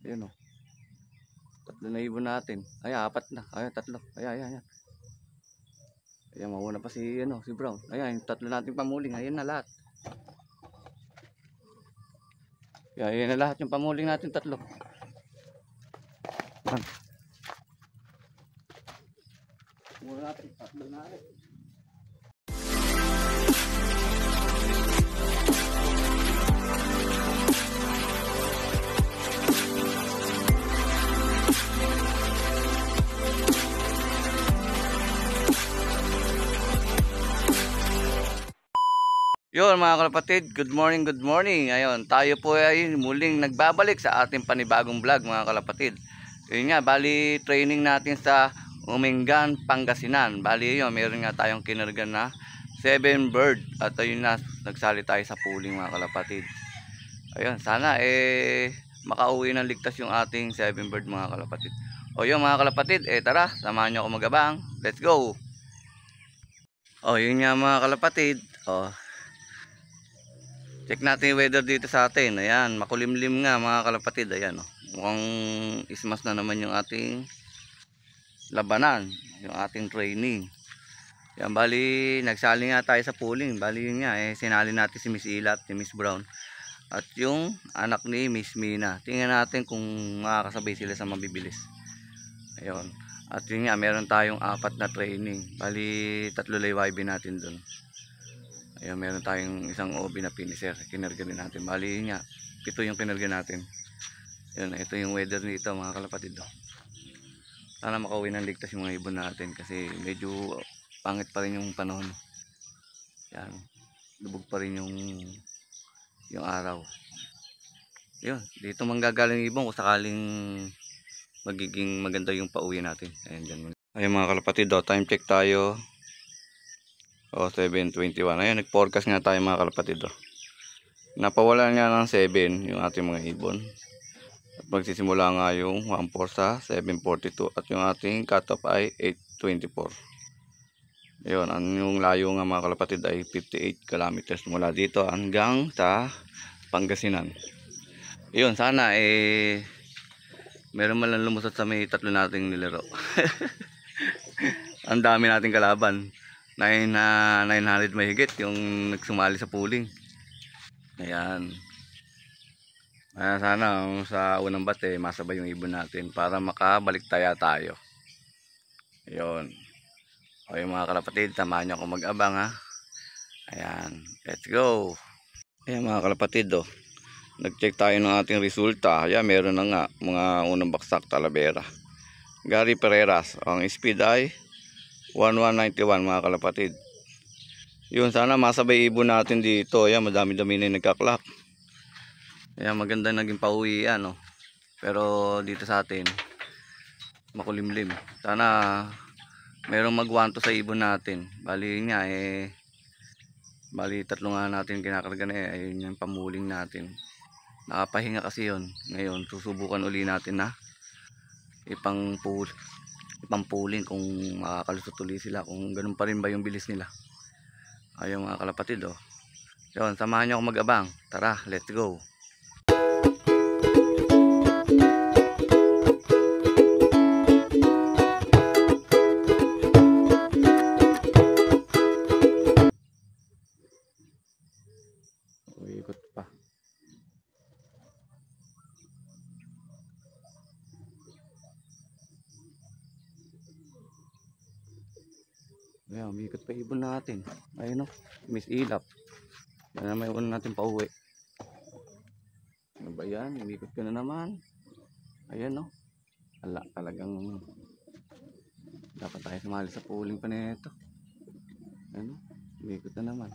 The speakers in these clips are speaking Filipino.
Ayun oh. Tatlo na ibon natin. Ay, apat na. Ayun, tatlo. Ayan. Ayan, mauna pa si, si Brown. Ayan, tatlo natin pamuling. Ayan na lahat. Ayan na lahat yung pamuling natin, tatlo. Muna natin, tatlo na rin. Yun mga kalapatid, good morning. Ayun, tayo po ay muling nagbabalik sa ating panibagong vlog mga kalapatid. Yun nga, bali training natin sa Umingan, Pangasinan. Bali yun, meron nga tayong kinargan na 7 bird. At ayun na, nagsali tayo sa pooling mga kalapatid. Ayun, sana makauwi ng ligtas yung ating 7 bird mga kalapatid. O yun mga kalapatid, tara, samahan nyo ako magabang. Let's go! O yun nga mga kalapatid, check natin yung weather dito sa atin. Ayan, makulimlim nga mga kalapatid. Ayan, mukhang ismas na naman yung ating labanan, yung ating training. Yan, bali nagsali nga tayo sa pooling. Bali yun nga, sinali natin si Miss Ila at si Miss Brown at yung anak ni Miss Mina. Tingnan natin kung makakasabay sila sa mabibilis. Ayun, at yun nga, meron tayong 4 na training. Bali 3 laywaybin natin dun. Ayan, meron tayong isang OB na finisher. Kinarga din natin. Bali nga, 7 yung kinarga natin. Ayan, ito yung weather nito mga kalapatid. Sana makauwi ng ligtas yung mga ibon natin. Kasi medyo pangit pa rin yung panahon. Ayan, lubog pa rin yung araw. Ayan, dito manggagaling ibon kung sakaling magiging maganda yung pauwi natin. Ayan, dyan. Ayan mga kalapatid, time check tayo. 7:21. Ayun, nag-forecast nga tayo mga kalapatid. Napawalan nga ng 7 yung ating mga ibon. At magsisimula nga yung 1-4 sa 7:42. At yung ating cut-off ay 8:24. Ayun, yung layo nga mga kalapatid ay 58 kilometers mula dito hanggang sa Pangasinan. Ayun, sana meron man lang lumusot sa may 3 nating nilaro. Ang dami nating kalaban. 900 mahigit yung nagsumali sa pooling. Ayan. Sana sa unang bate masabay yung ibon natin para makabalik tayo. Ayun. O yung mga kalapatid, samahan nyo ako mag-abang ha. Ayan. Let's go. Ayan mga kalapatid nag-check tayo ng ating resulta. Ayan, meron na nga mga unang baksak Talavera. Gary Pereiras. Ang speed ay 1191 mga kalapatid. Yun, sana masabay ibon natin dito. Ayan, madami-dami na nagkaklak. Ayan, maganda naging pauwi yan pero dito sa atin makulimlim. Sana merong magwanto sa ibon natin. Bali nga bali 3 nga natin kinakarga na ayun yung pamuling natin. Nakapahinga kasi yun. Ngayon susubukan uli natin na ipang-pooling kung makakalusot uli sila, kung ganun pa rin ba yung bilis nila. Ayun mga kalapatid yun, samahan nyo ako mag-abang. Tara, let's go. Ikot pa. Ayan, umikot pa ibon natin. Ayun Miss Ilap. Yan na may ibon natin pa uwi. Ano ba yan? Umikot ka na naman. Ayan Ala, talagang dapat tayo sumali sa pooling pa nito. Ayan umikot na naman.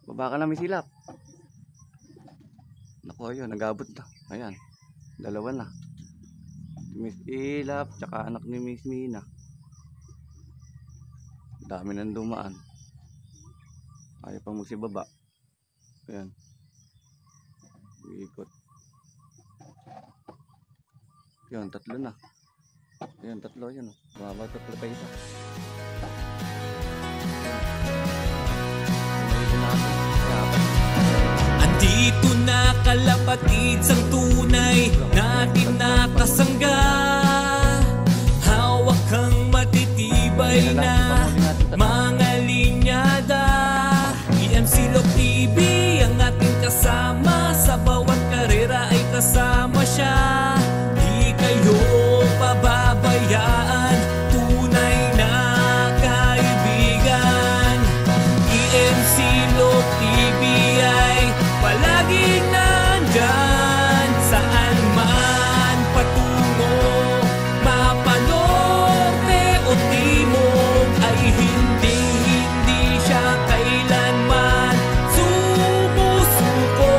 Baba ka na Miss Ilap. Naku, ayun, nag-abot na. Ayan, 2 na. Miss Ilap, tsaka anak ni Miss Mina. Dami nang dumaan. Ayaw pang magsibaba. Ayan. Ikot. Ayan, 3 na. Ayan, 3 yan Baba 3 pa isa. Andito na kalapatid. kapatid sang tunay natin nakasangga. Hawak kang matitibay na mga linyada. EMC Log TV ang ating kasama, sa bawat karera ay kasama siya. Di kayo pababayaan, tunay na kaibigan. EMC Log TV ay palaging nandyan, saan man patungo, mapanorte o timog, ay hindi siya kailanman sumusuko.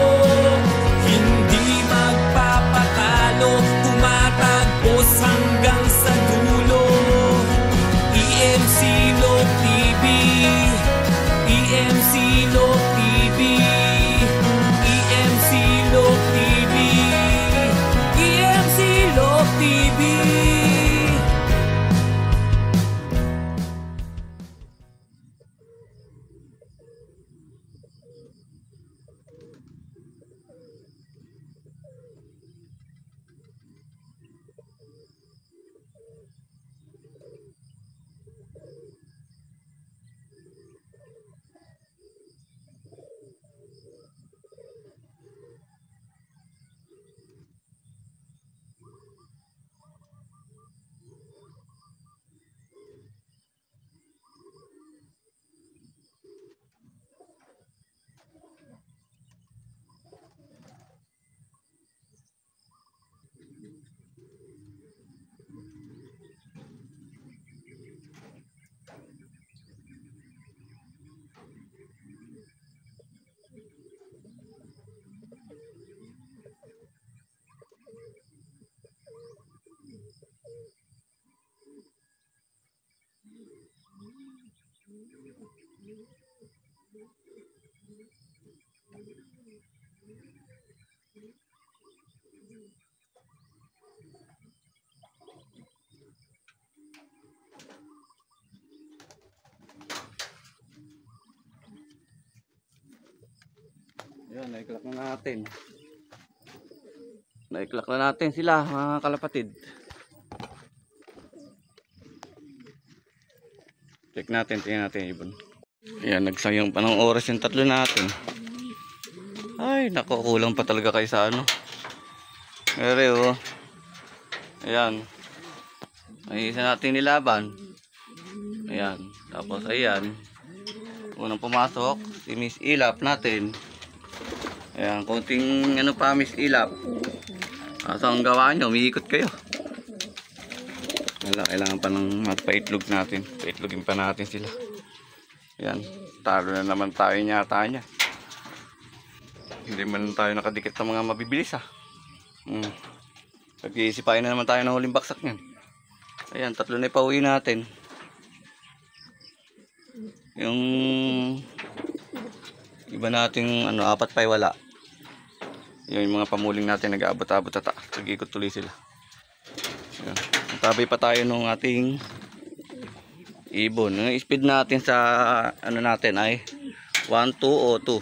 Hindi magpapatalo, tumatagpos hanggang sa dulo. EMC Log TV, EMC Log TV, EMC Log TV, EMC Log TV. Yan, naiklak na natin. Naiklak na natin sila, mga kalapatid. Check natin, tingnan natin ibon. Ayan, nagsayang pa ng oras yung tatlo natin. Ay, naku, kulang pa talaga kayo sa ano. Ere, oh. Ayan. Ay, isa natin nilaban. Ayan, tapos ayan. Unang pumasok, si Miss Ilap natin. Ayan, konting ano pa, Miss Ilap. Kaso ang gawa nyo, umiikot kayo. Wala, kailangan pa ng magpaitlog natin. Paitlogin pa natin sila. Ayan, talo na naman tayo nyata niya. Hindi man tayo nakadikit ng mga mabibilis Pag-iisipain na naman tayo ng huling baksak niyan. Ayan, tatlo na ipauwi natin. Yung iba nating ano, apat pa wala. Yung mga pamuling natin nag-aabot-abot ata. Nag-ikot tuloy sila. Ayan. Tabay pa tayo nung ating ibon. Yung speed natin sa ano natin ay 1202.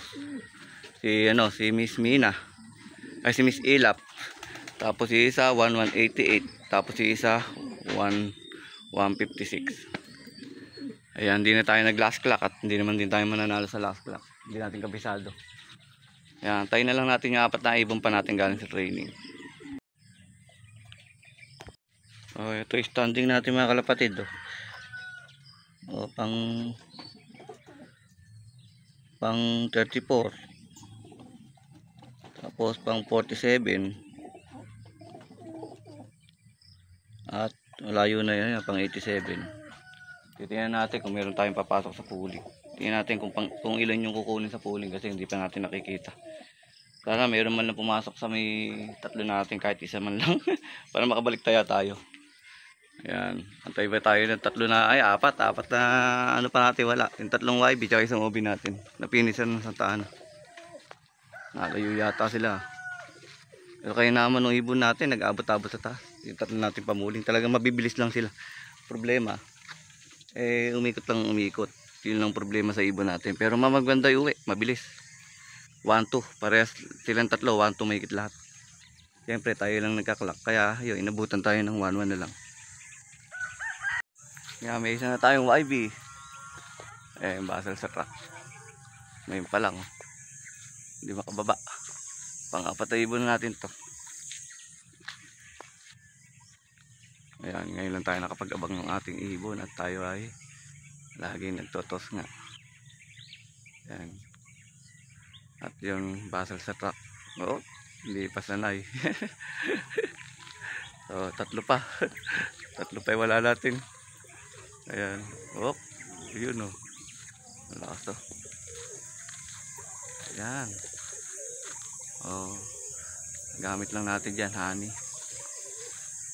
Si Miss Mina. Ay si Miss Ilap. Tapos si isa 1188. Tapos si isa 1156. Ayan, hindi na tayo nag last clock at hindi naman din tayo mananalo sa last clock. Hindi natin kabisado. Ayan, tayo na lang natin yung apat na ibon pa natin galing sa training. Oh, ito standing natin mga kalapatid. Oh, pang 34. Tapos pang 47. At malayo na yun, pang 87. Titingnan natin kung meron tayong papasok sa pooling. Tingnan natin kung ilan yung kukunin sa pooling kasi hindi pa natin nakikita. Sana meron man lang pumasok sa may tatlo natin kahit isa man lang para makabalik tayo. Ayan, antay ba tayo ng tatlo na, ay apat na ano pa natin wala. Yung tatlong YB tsaka isang OB natin. Napinisan ng santaan. Nalayo yata sila. Pero kaya naman ng ibon natin nag-abot-abot sa taas. Yung tatlo natin pamuling talagang mabibilis lang sila. Problema umikot lang umikot. Yun lang problema sa ibon natin. Pero mamaganda uwi, mabilis. 1-2. Parehas silang tatlo, 1-2 mahigit lahat. Siyempre tayo lang nagkaklak, kaya yun, inabutan tayo ng 1-1 na lang. Kaya may isa na tayong YB. Yung basal sa truck. Ngayon pa lang, hindi makababa. Pang-apat na ibon natin to. Ayan, ngayon lang tayo nakapag-abang ng ating ibon at tayo ay lagi nagtotos nga. Ayan. At yung basal sa truck, hindi pa sanay. So tatlo pa. Tatlo pa wala natin. Ayan, yun malakas to. Ayan, gamit lang natin dyan honey.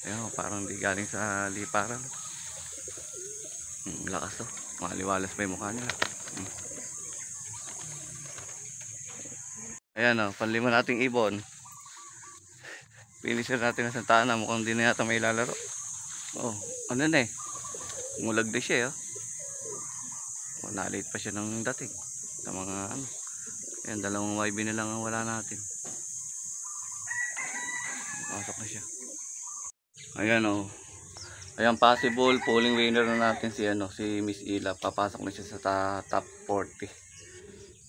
Ayan, parang di galing sa liparan. Malakas to, maliwalas pa yung mukha nila. Ayan panlima nating ibon. Finisher natin sa Santana, mukhang di na yata may lalaro. Ano na ngulag na siya nalit pa siya ng dating sa mga ayan, dalawang YB na lang ang wala natin. Pasok na siya. Ayan ayan, possible polling winner na natin si Miss Ila. Papasok na siya sa top 40.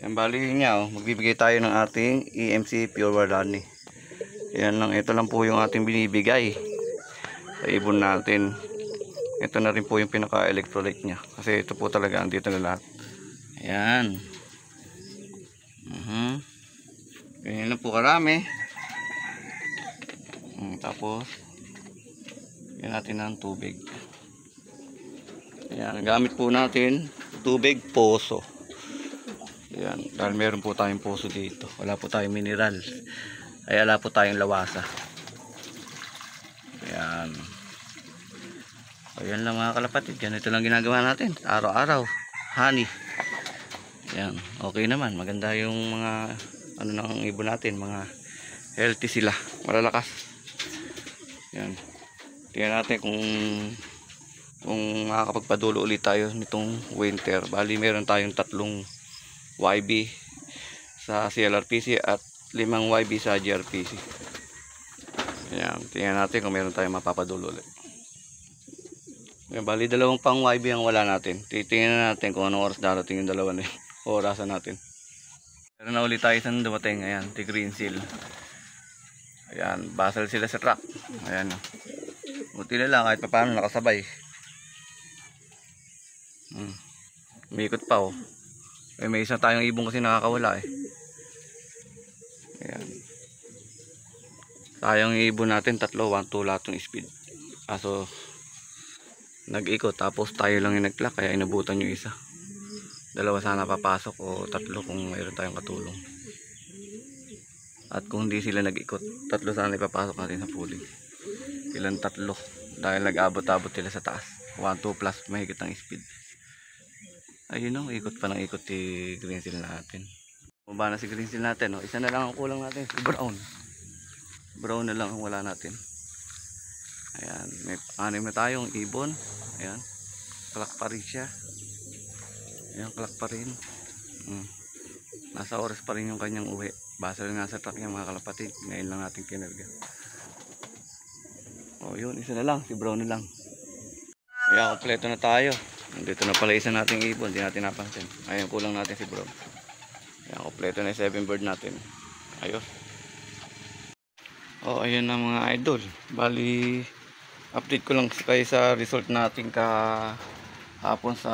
Yan, bali niya magbibigay tayo ng ating EMC Pure Warani. Yan lang, ito lang po yung ating binibigay sa ibon natin. Ito na rin po yung pinaka electrolyte niya, kasi ito po talaga andito na lahat. Ayan. Ganyan lang po karami. Tapos yan natin ng tubig. Ayan, gamit po natin tubig poso. Ayan, dahil meron po tayong poso dito, wala po tayong mineral, ay wala po tayong lawasa. Ayan. Ayan lang mga kalapatid, ganito lang ginagawa natin araw-araw. Honey. Ayan, okay naman, maganda yung mga ng ibon natin, mga healthy sila, malalakas. Ayan, tingnan natin kung makakapagpadulo ulit tayo nitong winter. Bali meron tayong 3 YB sa CLRPC at 5 YB sa GRPC. Ayan, tingnan natin kung meron tayong mapapadulo ulit. Ayan, bali 2 pang YB ang wala natin. Titingnan natin kung anong oras darating yung 2 na yun. Orasan natin. Meron na ulit tayo isang dumating. Ayan, si Green Seal. Ayan, basal sila sa truck. Ayan, buti na lang kahit paano nakasabay. Umikot pa may isa tayong ibon kasi nakakawala Ayan. Sayang yung ibon natin, 3, 1-2 lahat ng speed. Kaso nag-ikot, tapos tayo lang yung nag-clock, kaya inabutan yung isa. 2 sana papasok o 3 kung mayroon tayong katulong. At kung hindi sila nag-ikot, 3 sana ipapasok natin sa pooling. Ilan 3 dahil nag-abot-abot sila sa taas. 1-2 plus mahigit ang speed. Ayun ikot pa ng ikot si Green Seal natin. Bumaba na si Green Seal natin Isa na lang ang kulang natin, si Brown. Brown na lang ang wala natin. Ayan, may 6 na tayong ibon. Ayan, kalak pa rin siya. Ayan, kalak pa rin. Nasa oras pa rin yung kanyang uwi. Basal nga sa truck niya mga kalapatid. Ngayon lang natin kinarga. Yun, isa na lang, si Brown na lang. Ayan, kompleto na tayo. Dito na pala isa nating ibon, hindi natin napansin. Ayan, kulang natin si Brown. Ayan, kompleto na yung 7 bird natin. Ayos. Ayan na mga idol. Bali, update ko lang kayo sa result natin kahapon sa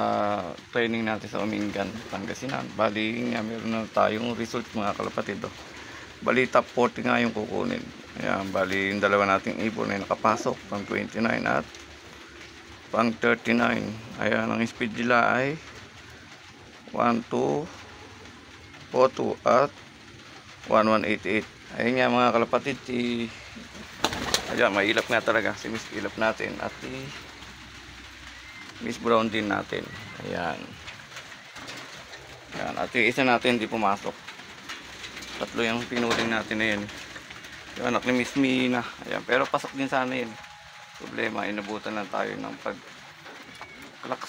training natin sa Umingan, Pangasinan. Bali nga, meron na tayong result mga kalapatid. Bali, top 40 nga yung kukunin. Ayan, bali yung 2 nating ibon ay nakapasok, pang 29 at pang 39. Ayan, ang speed nila ay 1242 at 1188. Ayun nga mga kalapatid, ayan, may ilap nga talaga si Miss Ilap natin at si Miss Brown din natin. Ayan. Ayan, at yung isa natin hindi pumasok. 3 yung pinuling natin na yun. Yung anak ni Miss Mina. Ayan, pero pasok din sana yun. Problema, inabutan lang tayo ng pag-clock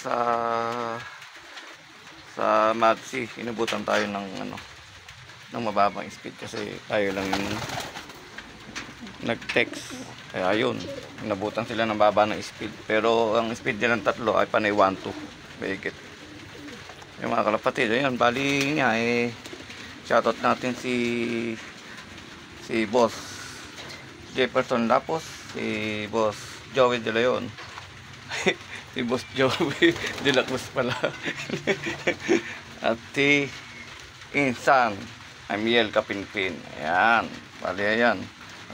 sa Magsi. Inabutan tayo ng ng mababang speed kasi tayo lang yung nag-text. Kaya yun, nabutan sila ng baba ng speed. Pero ang speed nilang tatlo ay panay 1-2. Mahigit. Yung mga kalapatid, ayun, bali nga shoutout natin si Boss Jefferson Lapos, si Boss Joey De Leon. Si Boss Joey De La Cruz pala. At si Insan Amiel Kapinpin. Ayan, bali ayan.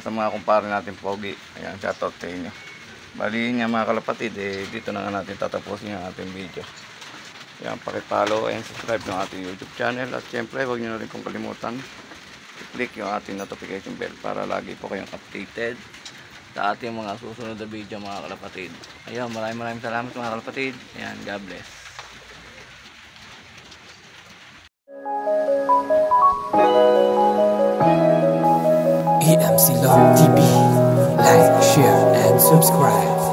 Sa mga kumpare natin pogi. Ayan, shoutout sa inyo. Bali nga mga kalapatid, dito na nga natin tatapusin yung ating video. Ayan, pakipollow and subscribe ng ating YouTube channel. At syempre, huwag nyo na rin kong kalimutan i-click yung ating notification bell para lagi po kayong updated sa ating mga susunod na video mga kalapatid. Ayan, maraming salamat mga kalapatid. Ayan, God bless. EMC Love TV. Like, share, and subscribe.